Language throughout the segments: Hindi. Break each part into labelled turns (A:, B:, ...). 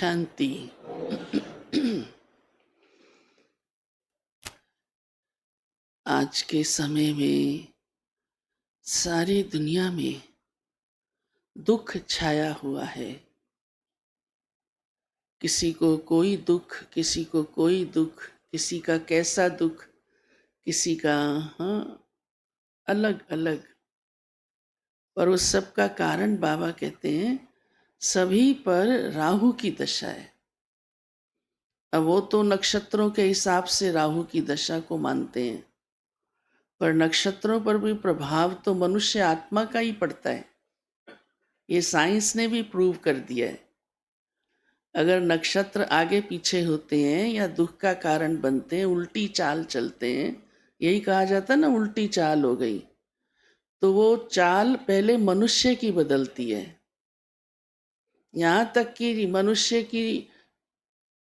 A: शांति। आज के समय में सारी दुनिया में दुख छाया हुआ है। किसी को कोई दुख, किसी को कोई दुख, किसी का कैसा दुख, किसी का अलग अलग। पर उस सब का कारण बाबा कहते हैं सभी पर राहु की दशा है। अब वो तो नक्षत्रों के हिसाब से राहु की दशा को मानते हैं, पर नक्षत्रों पर भी प्रभाव तो मनुष्य आत्मा का ही पड़ता है। ये साइंस ने भी प्रूव कर दिया है। अगर नक्षत्र आगे पीछे होते हैं या दुख का कारण बनते हैं, उल्टी चाल चलते हैं, यही कहा जाता है ना, उल्टी चाल हो गई, तो वो चाल पहले मनुष्य की बदलती है। यहाँ तक कि मनुष्य की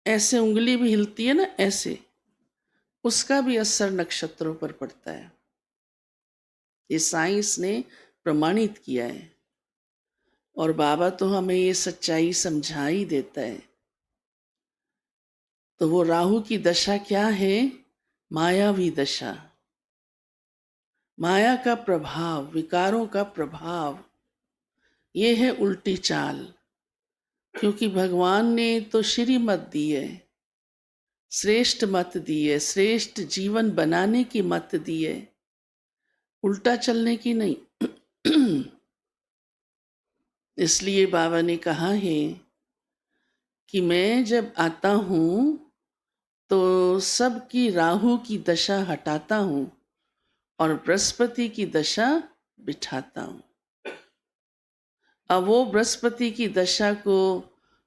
A: ऐसे उंगली भी हिलती है ना, ऐसे, उसका भी असर नक्षत्रों पर पड़ता है। ये साइंस ने प्रमाणित किया है और बाबा तो हमें ये सच्चाई समझा ही देता है। तो वो राहु की दशा क्या है? मायावी दशा, माया का प्रभाव, विकारों का प्रभाव, ये है उल्टी चाल। क्योंकि भगवान ने तो श्रीमत दी है, श्रेष्ठ मत दी है, श्रेष्ठ जीवन बनाने की मत दी है, उल्टा चलने की नहीं। इसलिए बाबा ने कहा है कि मैं जब आता हूं तो सबकी राहु की दशा हटाता हूं और बृहस्पति की दशा बिठाता हूं। अब वो बृहस्पति की दशा को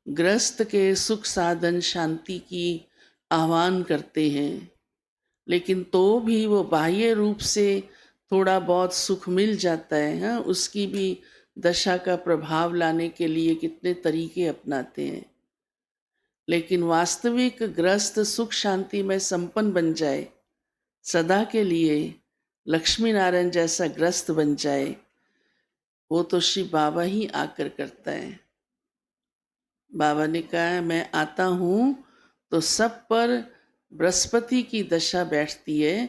A: ग्रस्त के सुख साधन शांति की आह्वान करते हैं, लेकिन तो भी वो बाह्य रूप से थोड़ा बहुत सुख मिल जाता है। हाँ, उसकी भी दशा का प्रभाव लाने के लिए कितने तरीके अपनाते हैं, लेकिन वास्तविक ग्रस्त सुख शांति में संपन्न बन जाए, सदा के लिए लक्ष्मी नारायण जैसा ग्रस्त बन जाए, वो तो श्री बाबा ही आकर करता है। बाबा ने कहा है मैं आता हूं तो सब पर बृहस्पति की दशा बैठती है,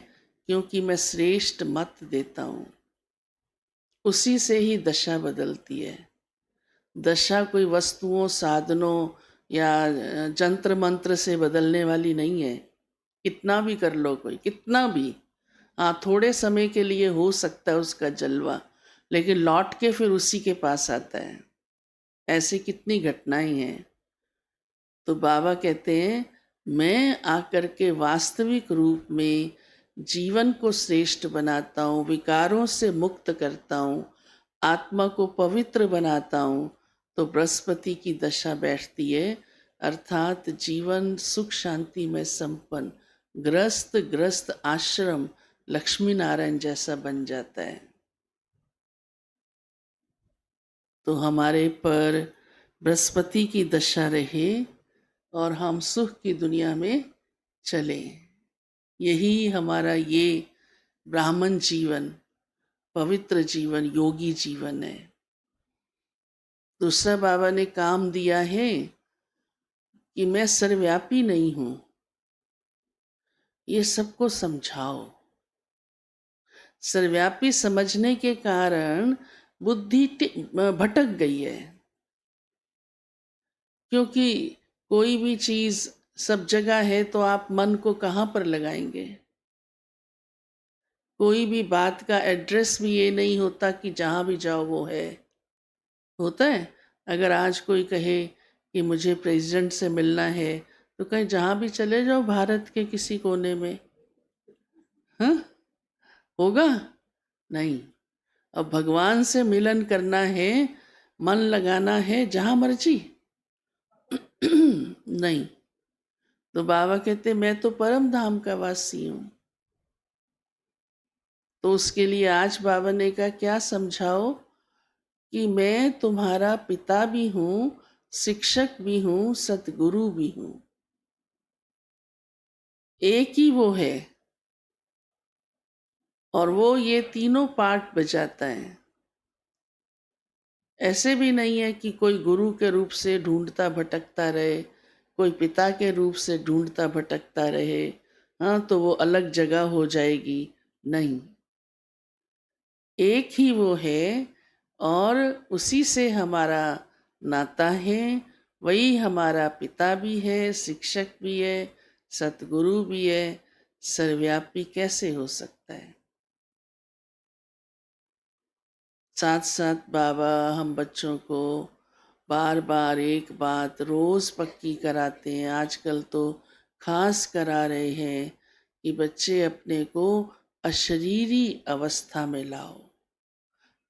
A: क्योंकि मैं श्रेष्ठ मत देता हूं। उसी से ही दशा बदलती है। दशा कोई वस्तुओं, साधनों या जंत्र मंत्र से बदलने वाली नहीं है। कितना भी कर लो कोई, कितना भी, हाँ थोड़े समय के लिए हो सकता है उसका जलवा, लेकिन लौट के फिर उसी के पास आता है। ऐसी कितनी घटनाएं हैं। तो बाबा कहते हैं मैं आकर के वास्तविक रूप में जीवन को श्रेष्ठ बनाता हूँ, विकारों से मुक्त करता हूँ, आत्मा को पवित्र बनाता हूँ। तो बृहस्पति की दशा बैठती है, अर्थात जीवन सुख शांति में संपन्न, ग्रस्त आश्रम लक्ष्मी नारायण जैसा बन जाता है। तो हमारे पर बृहस्पति की दशा रहे और हम सुख की दुनिया में चले। यही हमारा ये ब्राह्मण जीवन, पवित्र जीवन, योगी जीवन है। दूसरा बाबा ने काम दिया है कि मैं सर्वव्यापी नहीं हूं, ये सबको समझाओ। सर्वव्यापी समझने के कारण बुद्धि भटक गई है, क्योंकि कोई भी चीज सब जगह है तो आप मन को कहाँ पर लगाएंगे। कोई भी बात का एड्रेस भी ये नहीं होता कि जहाँ भी जाओ वो है। होता है, अगर आज कोई कहे कि मुझे प्रेसिडेंट से मिलना है, तो कहीं जहाँ भी चले जाओ भारत के किसी कोने में, हाँ होगा नहीं। अब भगवान से मिलन करना है, मन लगाना है जहाँ मर्जी, नहीं। तो बाबा कहते मैं तो परम धाम का वासी हूँ। तो उसके लिए आज बाबा ने कहा क्या समझाओ कि मैं तुम्हारा पिता भी हूँ, शिक्षक भी हूँ, सतगुरु भी हूँ। एक ही वो है और वो ये तीनों पार्ट बजाता है। ऐसे भी नहीं है कि कोई गुरु के रूप से ढूंढता भटकता रहे, कोई पिता के रूप से ढूंढता भटकता रहे, हाँ तो वो अलग जगह हो जाएगी। नहीं, एक ही वो है और उसी से हमारा नाता है। वही हमारा पिता भी है, शिक्षक भी है, सतगुरु भी है। सर्वव्यापी कैसे हो सकता है? साथ साथ बाबा हम बच्चों को बार बार एक बात रोज पक्की कराते हैं, आजकल तो खास करा रहे हैं कि बच्चे अपने को अशरीरी अवस्था में लाओ।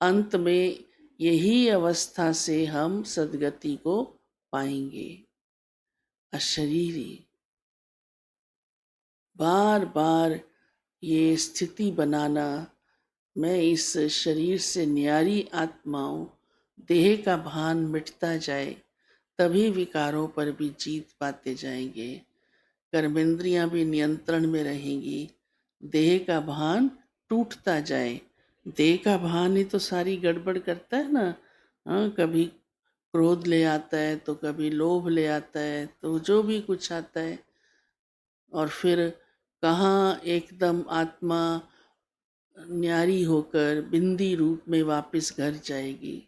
A: अंत में यही अवस्था से हम सद्गति को पाएंगे। अशरीरी, बार बार ये स्थिति बनाना, मैं इस शरीर से न्यारी आत्माओं, देह का भान मिटता जाए तभी विकारों पर भी जीत पाते जाएंगे, कर्मेंद्रियां भी नियंत्रण में रहेंगी, देह का भान टूटता जाए। देह का भान ही तो सारी गड़बड़ करता है ना। हाँ, कभी क्रोध ले आता है तो कभी लोभ ले आता है, तो जो भी कुछ आता है, और फिर कहाँ एकदम आत्मा न्यारी होकर बिंदी रूप में वापस घर जाएगी।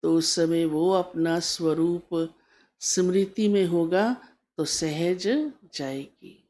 A: तो उस समय वो अपना स्वरूप स्मृति में होगा तो सहज जाएगी।